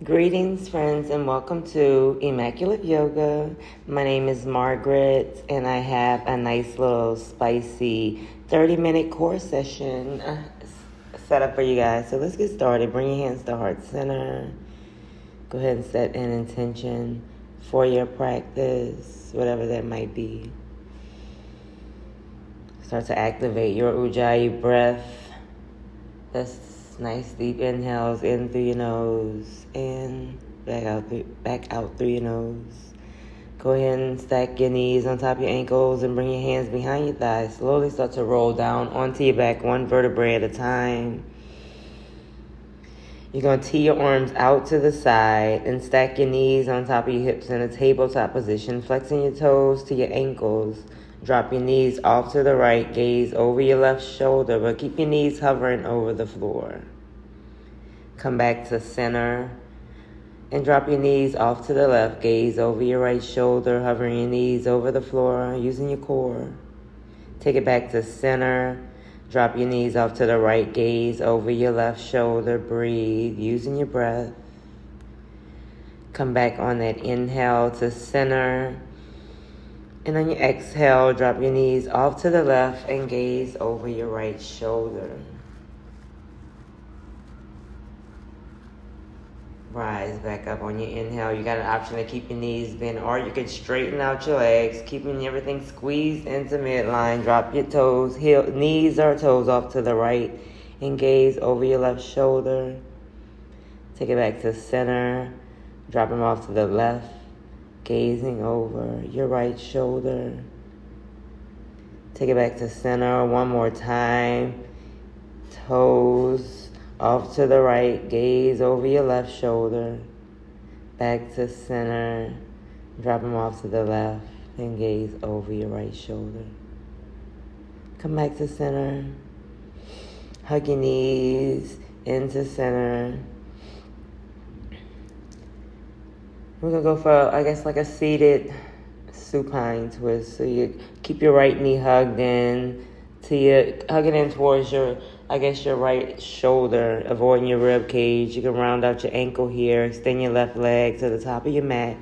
Greetings, friends, and welcome to Immaculate Yoga. My name is Margaret, and I have a nice little spicy 30-minute core session set up for you guys. So let's get started. Bring your hands to heart center. Go ahead and set an intention for your practice, whatever that might be. Start to activate your Ujjayi breath. That's nice deep inhales in through your nose and back out through your nose. Go ahead and stack your knees on top of your ankles and bring your hands behind your thighs. Slowly start to roll down onto your back, one vertebrae at a time. You're going to tee your arms out to the side and stack your knees on top of your hips in a tabletop position, flexing your toes to your ankles. Drop your knees off to the right, gaze over your left shoulder, but keep your knees hovering over the floor. Come back to center and drop your knees off to the left, gaze over your right shoulder, hovering your knees over the floor, using your core. Take it back to center, drop your knees off to the right, gaze over your left shoulder, breathe, using your breath. Come back on that inhale to center. And on your exhale, drop your knees off to the left and gaze over your right shoulder. Rise back up on your inhale. You got an option to keep your knees bent, or you can straighten out your legs, keeping everything squeezed into midline. Drop your toes, knees or toes off to the right, and gaze over your left shoulder. Take it back to center. Drop them off to the left, gazing over your right shoulder. Take it back to center one more time. Toes off to the right, gaze over your left shoulder. Back to center. Drop them off to the left and gaze over your right shoulder. Come back to center. Hug your knees into center. We're going to go for, like a seated supine twist. So you keep your right knee hugged in, hugging in towards your right shoulder, avoiding your rib cage. You can round out your ankle here, extend your left leg to the top of your mat.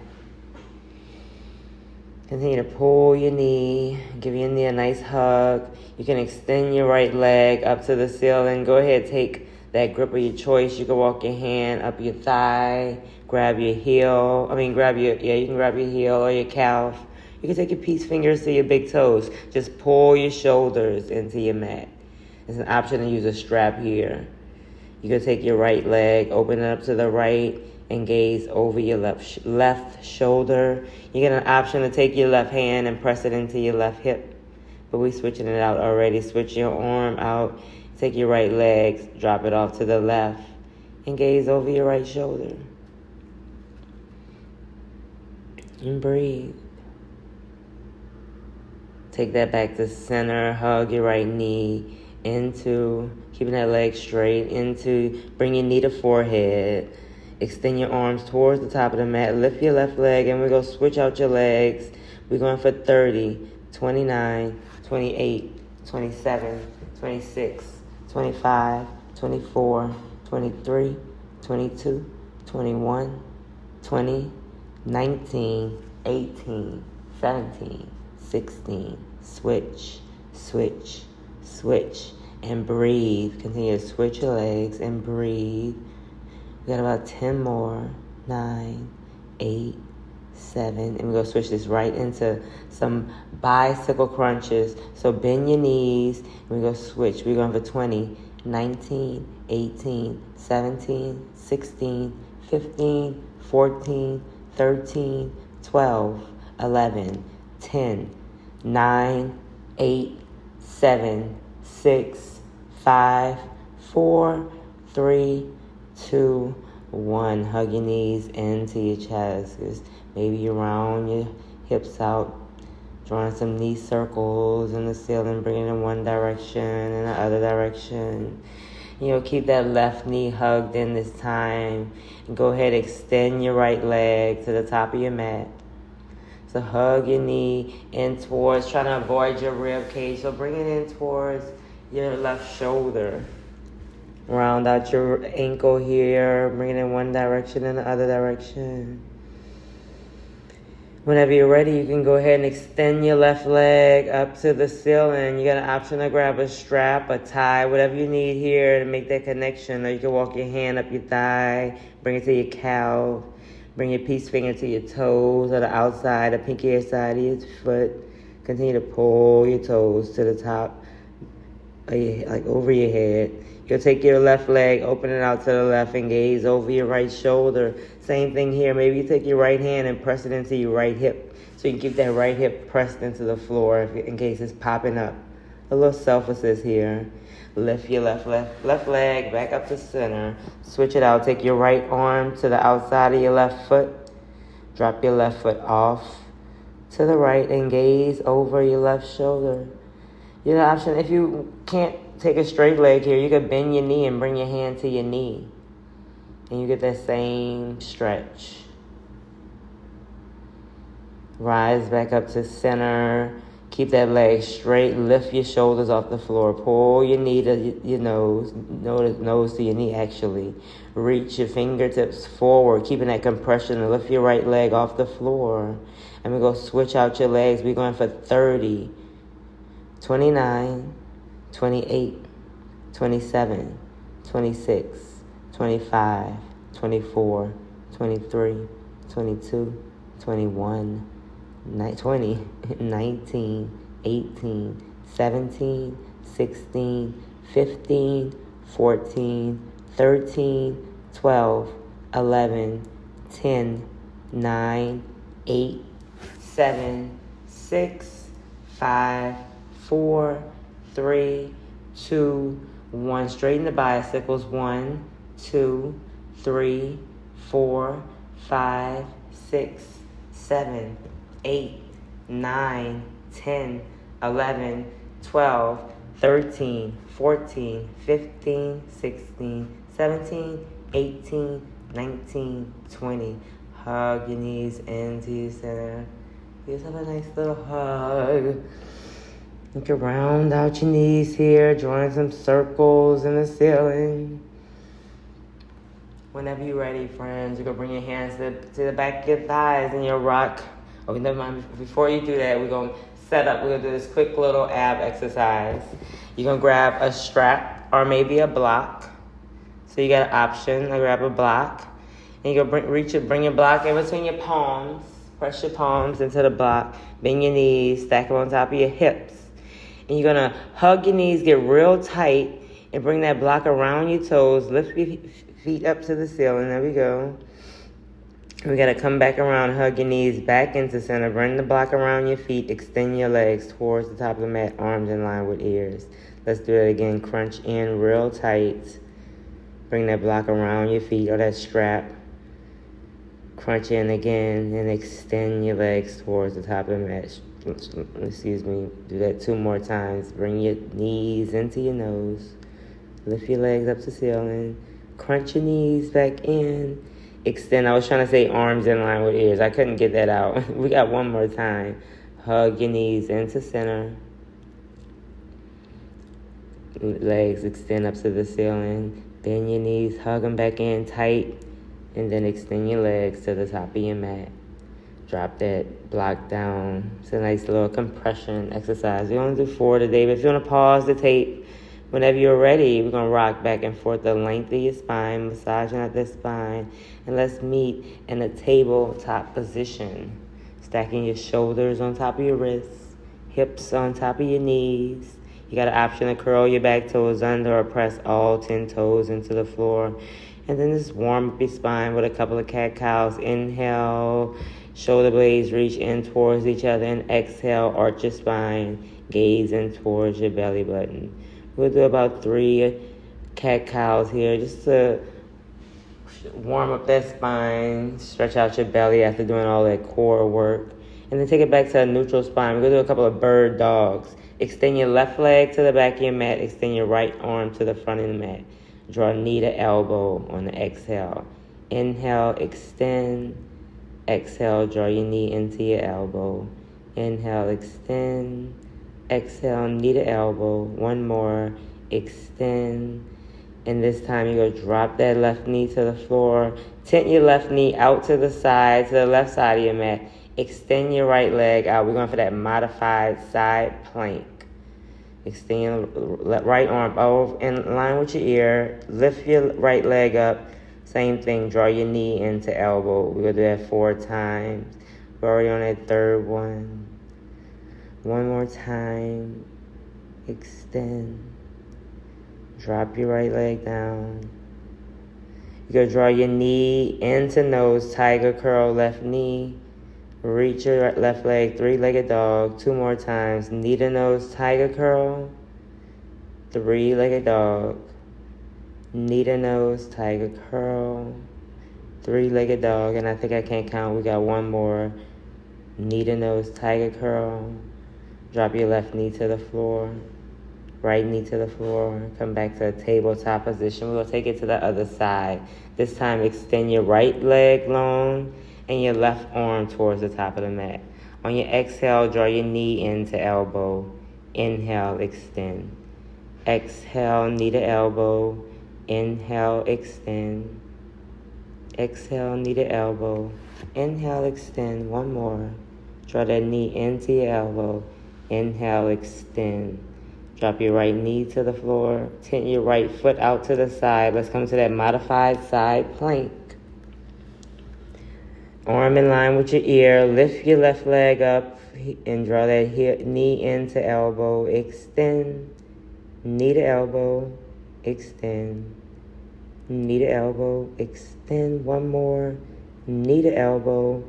Continue to pull your knee, give your knee a nice hug. You can extend your right leg up to the ceiling. Go ahead, take that grip of your choice. You can walk your hand up your thigh, grab your heel. You can grab your heel or your calf. You can take your peace fingers to your big toes. Just pull your shoulders into your mat. It's an option to use a strap here. You can take your right leg, open it up to the right, and gaze over your left shoulder. You get an option to take your left hand and press it into your left hip. But we're switching it out already. Switch your arm out. Take your right leg, drop it off to the left, and gaze over your right shoulder. And breathe. Take that back to center. Hug your right knee into, keeping that leg straight, bring your knee to forehead. Extend your arms towards the top of the mat. Lift your left leg, and we're going to switch out your legs. We're going for 30, 29, 28, 27, 26, 25, 24, 23, 22, 21, 20, 19, 18, 17, 16. Switch, switch, switch, and breathe. Continue to switch your legs and breathe. We got about 10 more. 9, 8, 7. And we're going to switch this right into some bicycle crunches. So bend your knees. And we're going to switch. We're going for 20, 19, 18, 17, 16, 15, 14, 13, 12, 11, 10, 9, 8, 7, 6, 5, 4, 3, 2, 1. Hug your knees into your chest. Maybe you round your hips out, drawing some knee circles in the ceiling, bringing it in one direction and the other direction. Keep that left knee hugged in this time. And go ahead, extend your right leg to the top of your mat. So hug your knee in towards, trying to avoid your rib cage. So bring it in towards your left shoulder. Round out your ankle here, bring it in one direction and the other direction. Whenever you're ready, you can go ahead and extend your left leg up to the ceiling. You got an option to grab a strap, a tie, whatever you need here to make that connection. Or you can walk your hand up your thigh, bring it to your calf, bring your peace finger to your toes or the outside, the pinky side of your foot. Continue to pull your toes to the top, like over your head. You'll take your left leg, open it out to the left, and gaze over your right shoulder. Same thing here. Maybe you take your right hand and press it into your right hip. So you can keep that right hip pressed into the floor in case it's popping up. A little self-assist here. Lift your left leg back up to center. Switch it out. Take your right arm to the outside of your left foot. Drop your left foot off to the right and gaze over your left shoulder. You have an option, if you can't take a straight leg here, you can bend your knee and bring your hand to your knee. And you get that same stretch. Rise back up to center. Keep that leg straight. Lift your shoulders off the floor. Pull your knee to your nose. Nose to your knee, actually. Reach your fingertips forward, keeping that compression. And lift your right leg off the floor. And we're going to switch out your legs. We're going for 30. 29, 28, 27, 26, 25, 24, 23, 22, 21, 20, 19, 18, 17, 16, 15, 14, 13, 12, 11, 10, 9, 8, 7, 6, 5, 4, 3, 2, 1. Straighten the bicycles. 1, 2, 3, 4, 5, 6, 7, 8, 9, 10, 11, 12, 13, 14, 15, 16, 17, 18, 19, 20. Hug your knees into your center. Give yourself a nice little hug. You can round out your knees here, drawing some circles in the ceiling. Whenever you're ready, friends, you can bring your hands to the back of your thighs and your rock. Okay, never mind. Before you do that, we're going to set up. We're going to do this quick little ab exercise. You're going to grab a strap or maybe a block. So you got an option to grab a block. And you're going to bring your block in between your palms. Press your palms into the block. Bend your knees. Stack them on top of your hips. And you're going to hug your knees, get real tight, and bring that block around your toes. Lift your feet up to the ceiling. There we go. We got to come back around, hug your knees back into center. Bring the block around your feet. Extend your legs towards the top of the mat, arms in line with ears. Let's do it again. Crunch in real tight. Bring that block around your feet or that strap. Crunch in again and extend your legs towards the top of the mat. Excuse me. Do that 2 more times. Bring your knees into your nose. Lift your legs up to the ceiling. Crunch your knees back in. Extend. I was trying to say arms in line with ears. I couldn't get that out. We got 1 more time. Hug your knees into center. Legs extend up to the ceiling. Bend your knees. Hug them back in tight. And then extend your legs to the top of your mat. Drop that block down. It's a nice little compression exercise. We only do 4 today, but if you want to pause the tape, whenever you're ready, we're going to rock back and forth the length of your spine, massaging out the spine. And let's meet in a tabletop position. Stacking your shoulders on top of your wrists, hips on top of your knees. You got an option to curl your back toes under or press all 10 toes into the floor. And then just warm up your spine with a couple of cat-cows. Inhale, shoulder blades reach in towards each other. And exhale, arch your spine, gaze in towards your belly button. We'll do about 3 cat-cows here just to warm up that spine, stretch out your belly after doing all that core work. And then take it back to a neutral spine. We're going to do a couple of bird dogs. Extend your left leg to the back of your mat. Extend your right arm to the front of the mat. Draw knee to elbow on the exhale. Inhale, extend. Exhale, draw your knee into your elbow. Inhale, extend. Exhale, knee to elbow. 1 more. Extend. And this time you're going to drop that left knee to the floor. Tent your left knee out to the left side of your mat. Extend your right leg out. We're going for that modified side plank. Extend your right arm over in line with your ear. Lift your right leg up. Same thing. Draw your knee into elbow. We're going to do that 4 times. We're already on that third one. One more time. Extend. Drop your right leg down. You're going to draw your knee into nose. Tiger curl left knee. Reach your left leg. 3-legged dog. 2 more times. Knee to nose. Tiger curl. 3-legged dog. Knee to nose. Tiger curl. 3-legged dog. And I think I can't count. We got one more. Knee to nose. Tiger curl. Drop your left knee to the floor. Right knee to the floor. Come back to a tabletop position. We're going to take it to the other side. This time, extend your right leg long and your left arm towards the top of the mat. On your exhale, draw your knee into elbow. Inhale, extend. Exhale, knee to elbow. Inhale, extend. Exhale, knee to elbow. Inhale, extend. One more. Draw that knee into your elbow. Inhale, extend. Drop your right knee to the floor. Tent your right foot out to the side. Let's come to that modified side plank. Arm in line with your ear. Lift your left leg up and draw that knee into elbow. Extend. Knee to elbow. Extend. Knee to elbow. Extend. One more. Knee to elbow.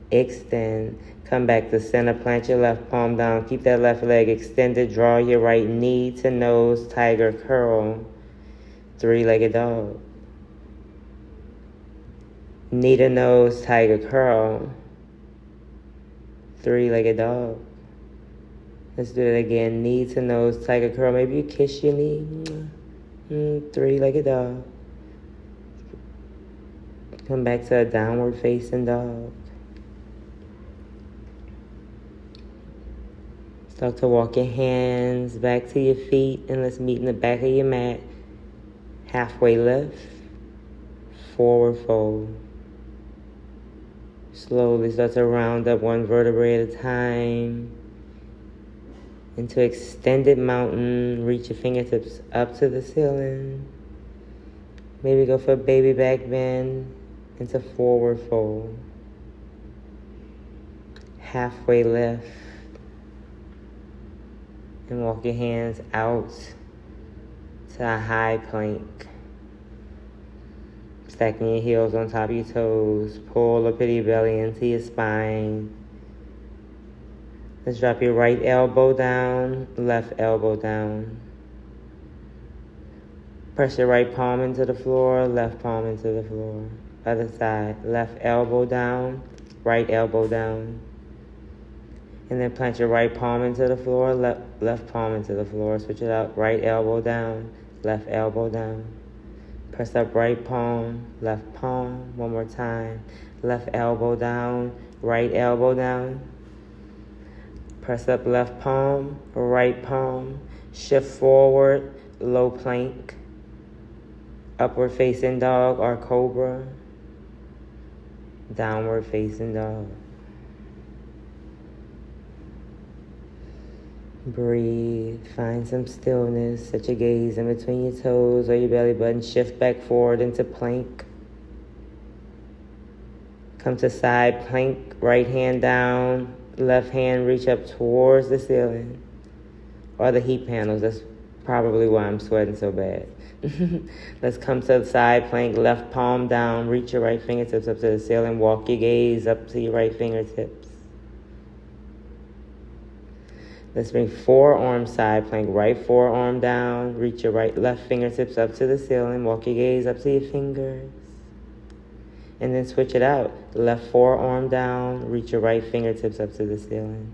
Extend. Come back to center. Plant your left palm down. Keep that left leg extended. Draw your right knee to nose. Tiger curl. 3-legged dog. Knee to nose. Tiger curl. 3-legged dog. Let's do it again. Knee to nose. Tiger curl. Maybe you kiss your knee. 3-legged dog. Come back to a downward facing dog. Start to walk your hands back to your feet and let's meet in the back of your mat. Halfway lift, forward fold. Slowly start to round up one vertebrae at a time. Into extended mountain, reach your fingertips up to the ceiling. Maybe go for a baby back bend into forward fold. Halfway lift. And walk your hands out to a high plank. Stacking your heels on top of your toes. Pull up your belly into your spine. Let's drop your right elbow down, left elbow down. Press your right palm into the floor, left palm into the floor. Other side, left elbow down, right elbow down. And then plant your right palm into the floor, left palm into the floor. Switch it out. Right elbow down, left elbow down. Press up right palm, left palm. One more time. Left elbow down, right elbow down. Press up left palm, right palm. Shift forward, low plank. Upward facing dog or cobra. Downward facing dog. Breathe. Find some stillness. Set your gaze in between your toes or your belly button. Shift back forward into plank. Come to side plank. Right hand down. Left hand reach up towards the ceiling. Or the heat panels. That's probably why I'm sweating so bad. Let's come to the side plank. Left palm down. Reach your right fingertips up to the ceiling. Walk your gaze up to your right fingertips. Let's bring forearm side plank. Right forearm down. Reach your left fingertips up to the ceiling. Walk your gaze up to your fingers. And then switch it out. Left forearm down. Reach your right fingertips up to the ceiling.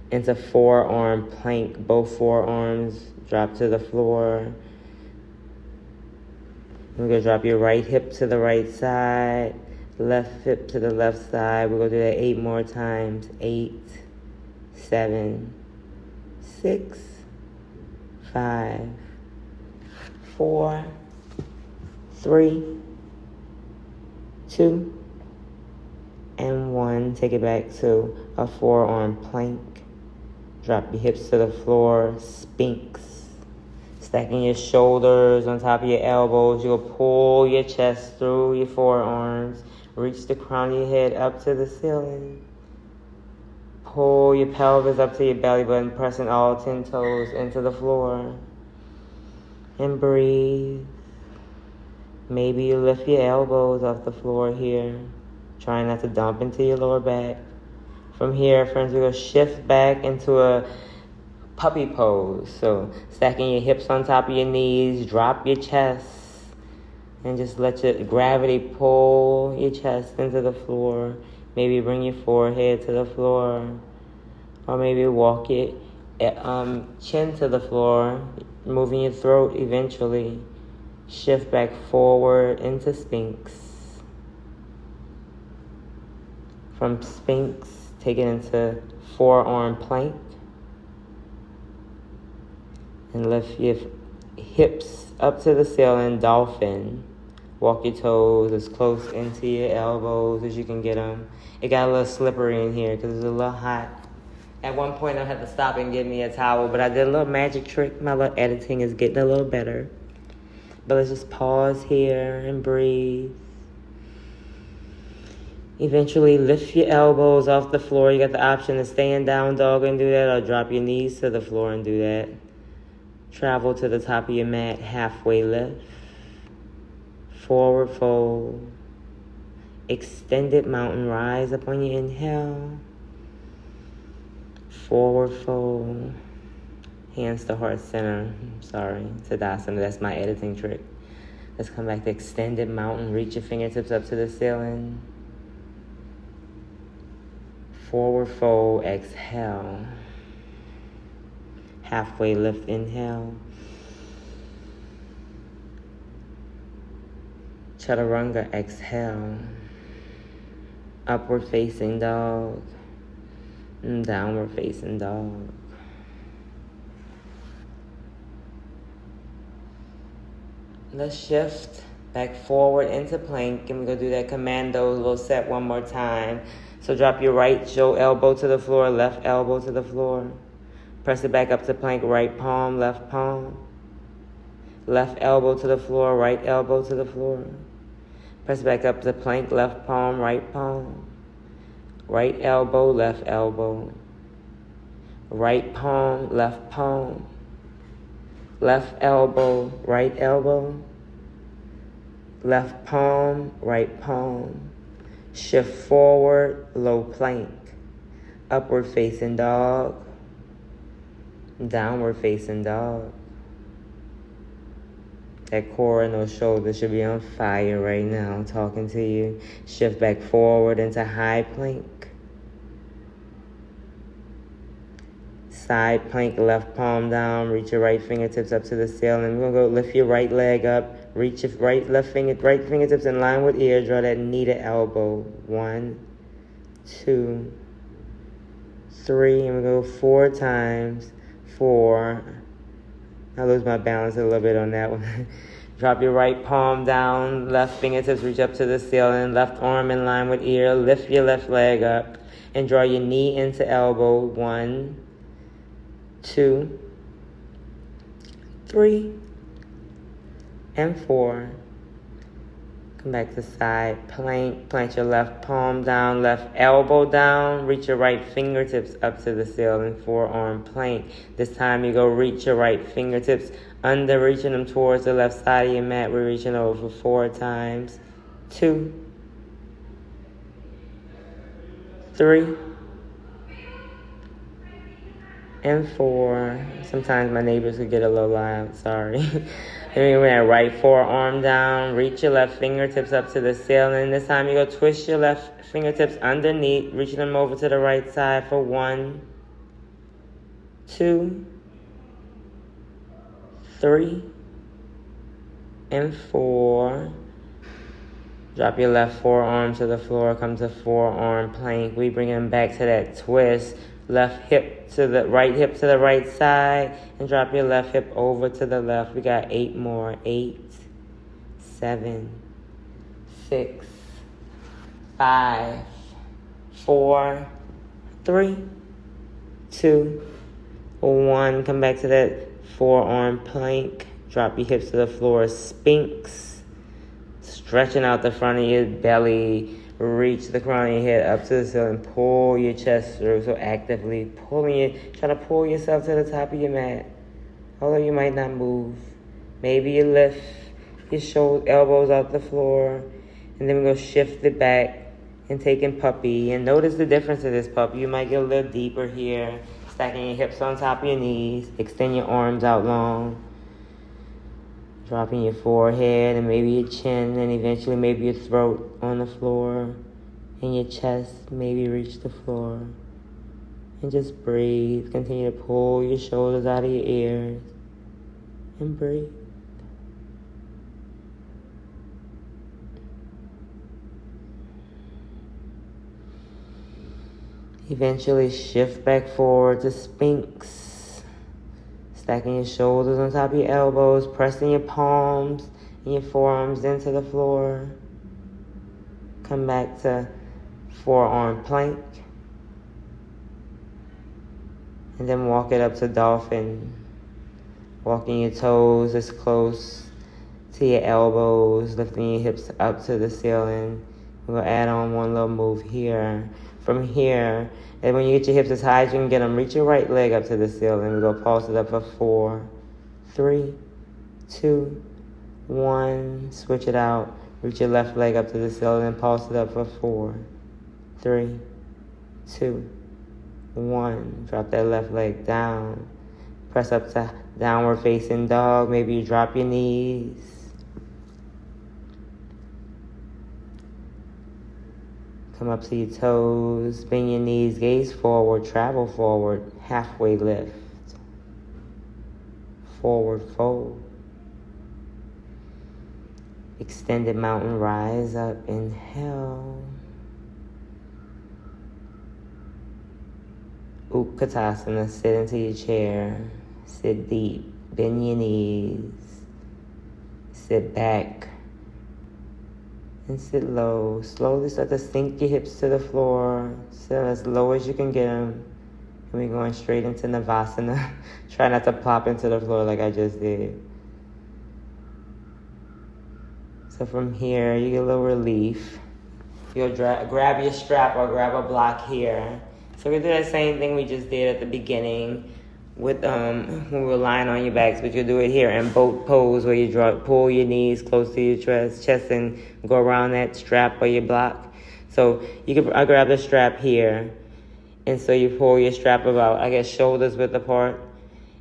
Into forearm plank. Both forearms drop to the floor. We're going to drop your right hip to the right side. Left hip to the left side. We're going to do that 8 more times. 8, 7, 6, 5, 4, 3, 2, and 1. Take it back to a forearm plank. Drop your hips to the floor, Sphinx. Stacking your shoulders on top of your elbows. You'll pull your chest through your forearms. Reach the crown of your head up to the ceiling. Pull your pelvis up to your belly button, pressing all 10 toes into the floor. And breathe. Maybe you lift your elbows off the floor here. Trying not to dump into your lower back. From here, friends, we're going to shift back into a puppy pose. So stacking your hips on top of your knees, drop your chest, and just let your gravity pull your chest into the floor. Maybe bring your forehead to the floor, or maybe walk your chin to the floor, moving your throat eventually. Shift back forward into Sphinx. From Sphinx, take it into forearm plank. And lift your hips up to the ceiling, dolphin. Walk your toes as close into your elbows as you can get them. It got a little slippery in here because it's a little hot. At one point I had to stop and get me a towel, but I did a little magic trick. My little editing is getting a little better. But let's just pause here and breathe. Eventually lift your elbows off the floor. You got the option of staying down dog and do that, or drop your knees to the floor and do that. Travel to the top of your mat, halfway lift. Forward fold. Extended mountain rise up on your inhale. Forward fold. Hands to heart center. Sorry, Tadasana. That's my editing trick. Let's come back to extended mountain. Reach your fingertips up to the ceiling. Forward fold. Exhale. Halfway lift, inhale. Chaturanga, exhale. Upward facing dog. And downward facing dog. Let's shift back forward into plank, and we're going to do that commando little set one more time. So drop your right elbow to the floor, left elbow to the floor. Press it back up to plank, right palm, left palm. Left elbow to the floor, right elbow to the floor. Press it back up to plank, left palm, right palm. Right elbow, left elbow. Right palm, left palm. Left elbow, right elbow. Left palm, right palm. Shift forward, low plank. Upward facing dog. Downward facing dog. That core and those shoulders should be on fire right now, talking to you. Shift back forward into high plank. Side plank, left palm down. Reach your right fingertips up to the ceiling. We're going to go lift your right leg up. Reach your right fingertips in line with ear. Draw that knee to elbow. 1, 2, 3. And we go 4 times. 4. I lose my balance a little bit on that one. Drop your right palm down. Left fingertips reach up to the ceiling. Left arm in line with ear. Lift your left leg up. And draw your knee into elbow. 1, 2, 3, and 4. Come back to side plank. Plant your left palm down, left elbow down. Reach your right fingertips up to the ceiling. Forearm plank. This time you go reach your right fingertips under, reaching them towards the left side of your mat. We're reaching over 4 times. 2, 3, and 4. Sometimes my neighbors could get a little loud, sorry. Then we went right forearm down, reach your left fingertips up to the ceiling. This time you go twist your left fingertips underneath, reaching them over to the right side for 1, 2, 3, and 4. Drop your left forearm to the floor, come to forearm plank. We bring them back to that twist. Left hip to the right hip to the right side, and drop your left hip over to the left. We got 8 more. 8, 7, 6, 5, 4, 3, 2, 1. Come back to that forearm plank. Drop your hips to the floor. Sphinx. Stretching out the front of your belly. Reach the crown of your head up to the ceiling. Pull your chest through. So actively try to pull yourself to the top of your mat. Although you might not move. Maybe you lift your elbows off the floor. And then we're going to shift it back and take in puppy. And notice the difference of this puppy. You might get a little deeper here. Stacking your hips on top of your knees. Extend your arms out long. Dropping your forehead and maybe your chin, and eventually maybe your throat on the floor, and your chest maybe reach the floor. And just breathe. Continue to pull your shoulders out of your ears and breathe. Eventually shift back forward to Sphinx. Stacking your shoulders on top of your elbows, pressing your palms and your forearms into the floor. Come back to forearm plank. And then walk it up to dolphin. Walking your toes as close to your elbows, lifting your hips up to the ceiling. We'll add on one little move here. From here, and when you get your hips as high as you can get them, reach your right leg up to the ceiling. We're going to pulse it up for 4, 3, 2, 1. Switch it out. Reach your left leg up to the ceiling and pulse it up for 4, 3, 2, 1. Drop that left leg down. Press up to downward facing dog. Maybe you drop your knees. Come up to your toes, bend your knees, gaze forward, travel forward, halfway lift. Forward fold. Extended mountain rise up, inhale. Utkatasana, sit into your chair. Sit deep, bend your knees. Sit back. And sit low. Slowly start to sink your hips to the floor. Sit as low as you can get them. And we're going straight into Navasana. Try not to plop into the floor like I just did. So from here, you get a little relief. You'll grab your strap or grab a block here. So we're going to do that same thing we just did at the beginning with when we were lying on your backs, but you'll do it here in boat pose where you pull your knees close to your chest and go around that strap or your block. So I grab the strap here, and so you pull your strap about, I guess, shoulders width apart,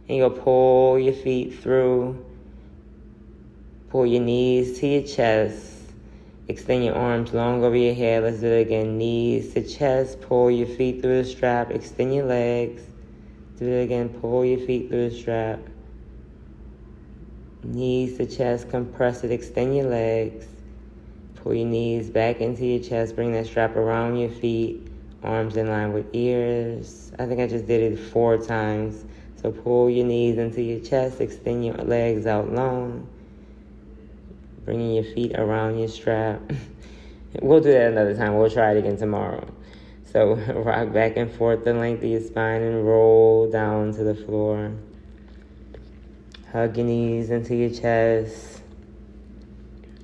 and you'll pull your feet through, pull your knees to your chest, extend your arms long over your head. Let's do it again. Knees to chest, pull your feet through the strap, extend your legs. Do it again. Pull your feet through the strap. Knees to chest, compress it, extend your legs. Pull your knees back into your chest, bring that strap around your feet, arms in line with ears. I think I just did it 4 times. So pull your knees into your chest, extend your legs out long, bringing your feet around your strap. We'll do that another time. We'll try it again tomorrow. So rock back and forth the length of your spine and roll down to the floor. Hug your knees into your chest.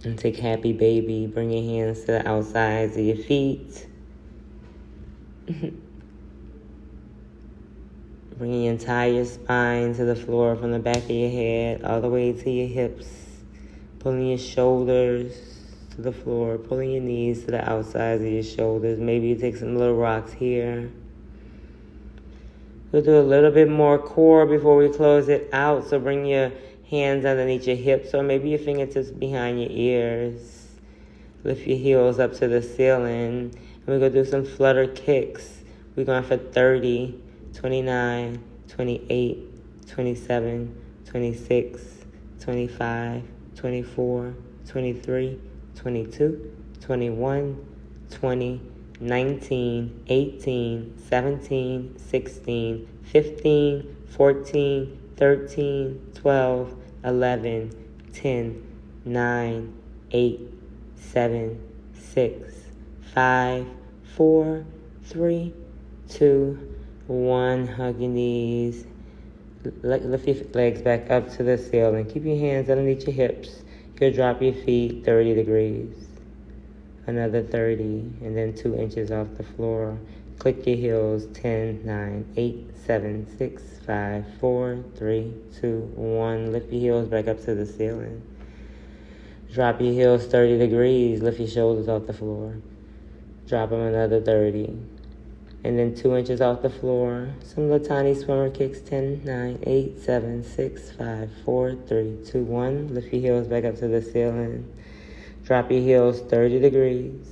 And take happy baby. Bring your hands to the outsides of your feet. Bring your entire spine to the floor from the back of your head all the way to your hips. Pulling your shoulders to the floor, pulling your knees to the outsides of your shoulders. Maybe you take some little rocks here. We'll do a little bit more core before we close it out. So bring your hands underneath your hips or maybe your fingertips behind your ears. Lift your heels up to the ceiling. And we're going to do some flutter kicks. We're going for 30, 29, 28, 27, 26, 25, 24, 23, 22, 21, 20, 19, 18, 17, 16, 15, 14, 13, 12, 11, 10, 9, 8, 7, 6, 5, 4, 3, 2, 1. Hug your knees. Lift your legs back up to the ceiling. Keep your hands underneath your hips. You'll drop your feet 30 degrees. Another 30, and then 2 inches off the floor. Click your heels. 10, 9, 8, 7, 6, 5, 4, 3, 2, 1. Lift your heels back up to the ceiling. Drop your heels 30 degrees. Lift your shoulders off the floor. Drop them another 30. And then 2 inches off the floor. Some little tiny swimmer kicks. 10, 9, 8, 7, 6, 5, 4, 3, 2, 1. Lift your heels back up to the ceiling. Drop your heels 30 degrees.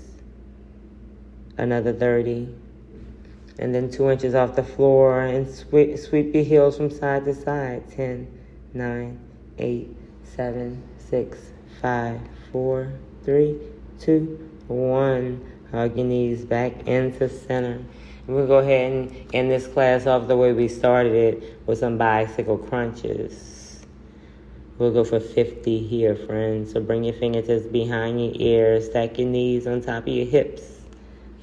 Another 30. And then 2 inches off the floor and sweep your heels from side to side. 10, 9, 8, 7, 6, 5, 4, 3, 2, 1. Hug your knees back into center. We'll go ahead and end this class off the way we started it with some bicycle crunches. We'll go for 50 here, friends. So bring your fingertips behind your ears. Stack your knees on top of your hips.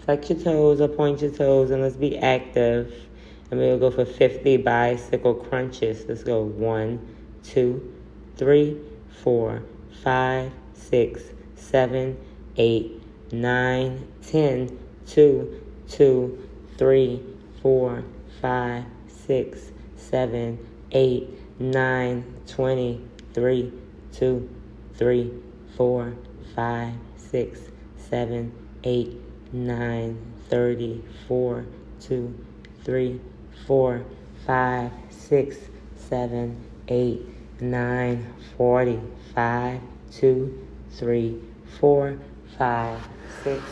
Flex your toes or point your toes, and let's be active. And we'll go for 50 bicycle crunches. Let's go 1, 2, 3, 4, 5, 6, 7, 8, 9, 10, 2, 2, 3, 4, 5, 6, 7, 8, 9, 20, 3, 2, 3, 4, 5, 6, 7, 8, 9, 30, 4, 2, 3, 4, 5, 6, 7, 8, 9, 40, 5, 2, 3, 4, 5, 6,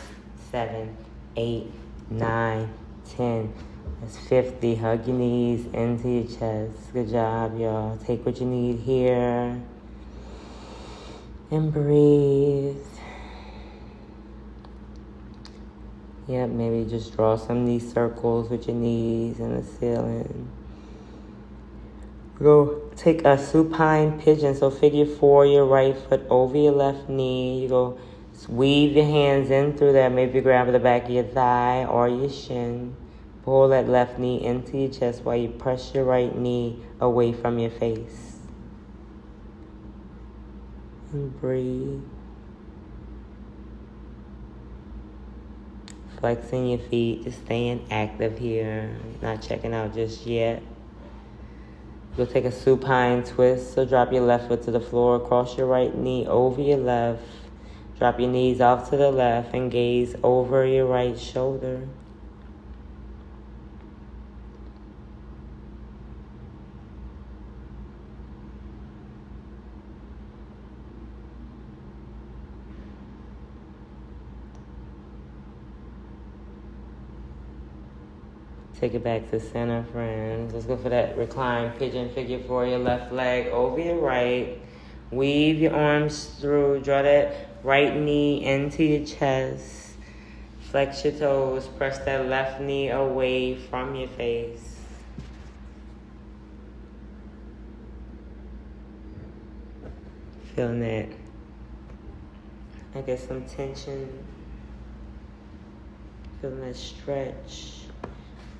7, 8, 9, 10. That's 50. Hug your knees into your chest. Good job, y'all. Take what you need here. And breathe. Yep, maybe just draw some of these circles with your knees in the ceiling. Go take a supine pigeon. So figure 4, your right foot over your left knee. You go weave your hands in through there. Maybe grab the back of your thigh or your shin. Pull that left knee into your chest while you press your right knee away from your face. And breathe. Flexing your feet, just staying active here. Not checking out just yet. You'll take a supine twist. So drop your left foot to the floor. Cross your right knee over your left. Drop your knees off to the left and gaze over your right shoulder. Take it back to center, friends. Let's go for that reclined pigeon. Figure 4, your left leg over your right. Weave your arms through. Draw that right knee into your chest. Flex your toes. Press that left knee away from your face. Feeling that. I get some tension. Feeling that stretch.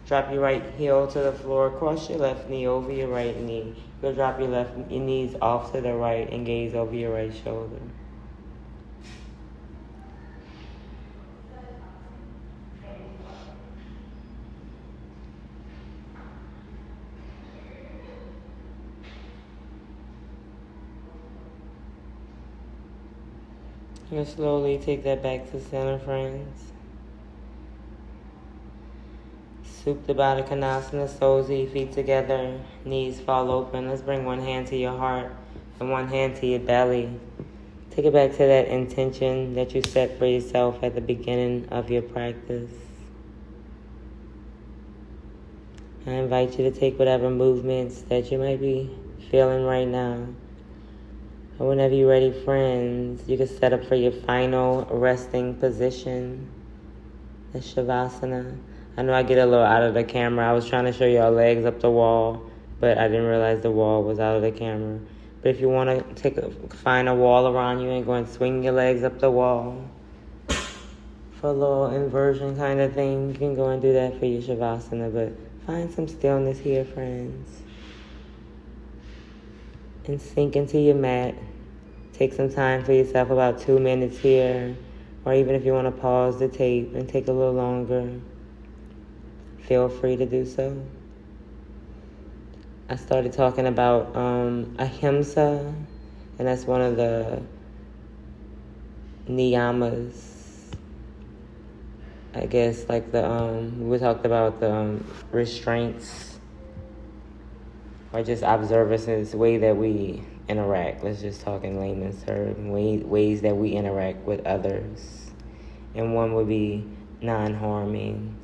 Drop your right heel to the floor. Cross your left knee over your right knee. You'll drop your knees off to the right and gaze over your right shoulder. And slowly take that back to center, friends. Supta Baddha Konasana, soles of your feet together, knees fall open. Let's bring one hand to your heart and one hand to your belly. Take it back to that intention that you set for yourself at the beginning of your practice. I invite you to take whatever movements that you might be feeling right now. And whenever you're ready, friends, you can set up for your final resting position. the Shavasana. I know I get a little out of the camera. I was trying to show y'all legs up the wall, but I didn't realize the wall was out of the camera. But if you want to find a wall around you and go and swing your legs up the wall for a little inversion kind of thing, you can go and do that for your Shavasana. But find some stillness here, friends. And sink into your mat. Take some time for yourself, about 2 minutes here. Or even if you want to pause the tape and take a little longer, feel free to do so. I started talking about ahimsa, and that's one of the niyamas. I guess like we talked about the restraints or just observances, way that we interact. Let's just talk in layman's terms, ways that we interact with others. And one would be non-harming.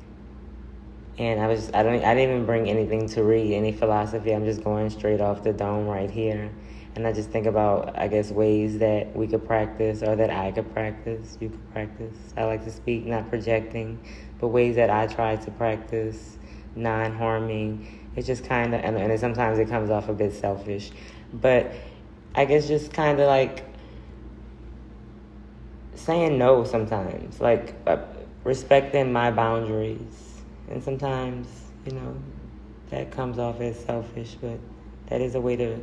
And I didn't even bring anything to read, any philosophy. I'm just going straight off the dome right here. And I just think about, I guess, ways that we could practice, or that I could practice, you could practice. I like to speak, not projecting, but ways that I try to practice non-harming. It's just kind of, and sometimes it comes off a bit selfish, but I guess just kind of like saying no sometimes, like respecting my boundaries. And sometimes, that comes off as selfish, but that is a way to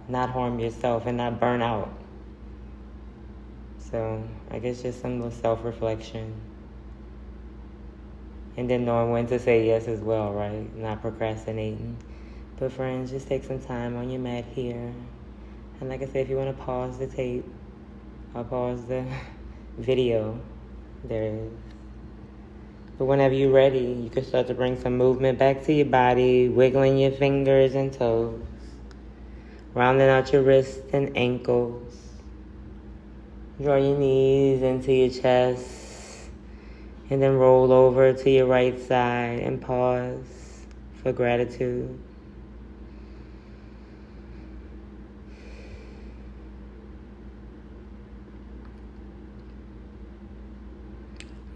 not harm yourself and not burn out. So I guess just some little self-reflection. And then knowing when to say yes as well, right? Not procrastinating. But friends, just take some time on your mat here. And like I said, if you want to pause the tape or pause the video, there it is. But whenever you're ready, you can start to bring some movement back to your body, wiggling your fingers and toes, rounding out your wrists and ankles. Draw your knees into your chest, and then roll over to your right side and pause for gratitude.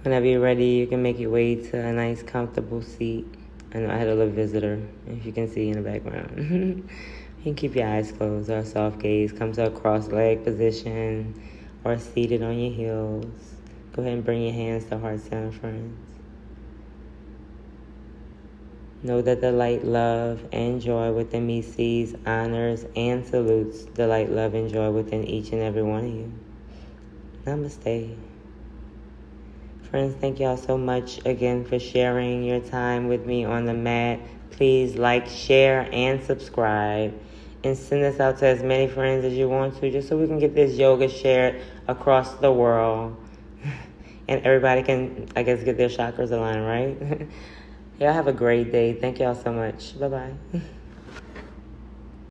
Whenever you're ready, you can make your way to a nice, comfortable seat. I know I had a little visitor, if you can see in the background. You can keep your eyes closed or soft gaze. Come to a cross-leg position or seated on your heels. Go ahead and bring your hands to heart center, friends. Know that the light, love, and joy within me sees, honors, and salutes the light, love, and joy within each and every one of you. Namaste. Friends, thank y'all so much again for sharing your time with me on the mat. Please like, share, and subscribe. And send this out to as many friends as you want to, just so we can get this yoga shared across the world. And everybody can, I guess, get their chakras aligned, right? Y'all have a great day. Thank y'all so much. Bye-bye.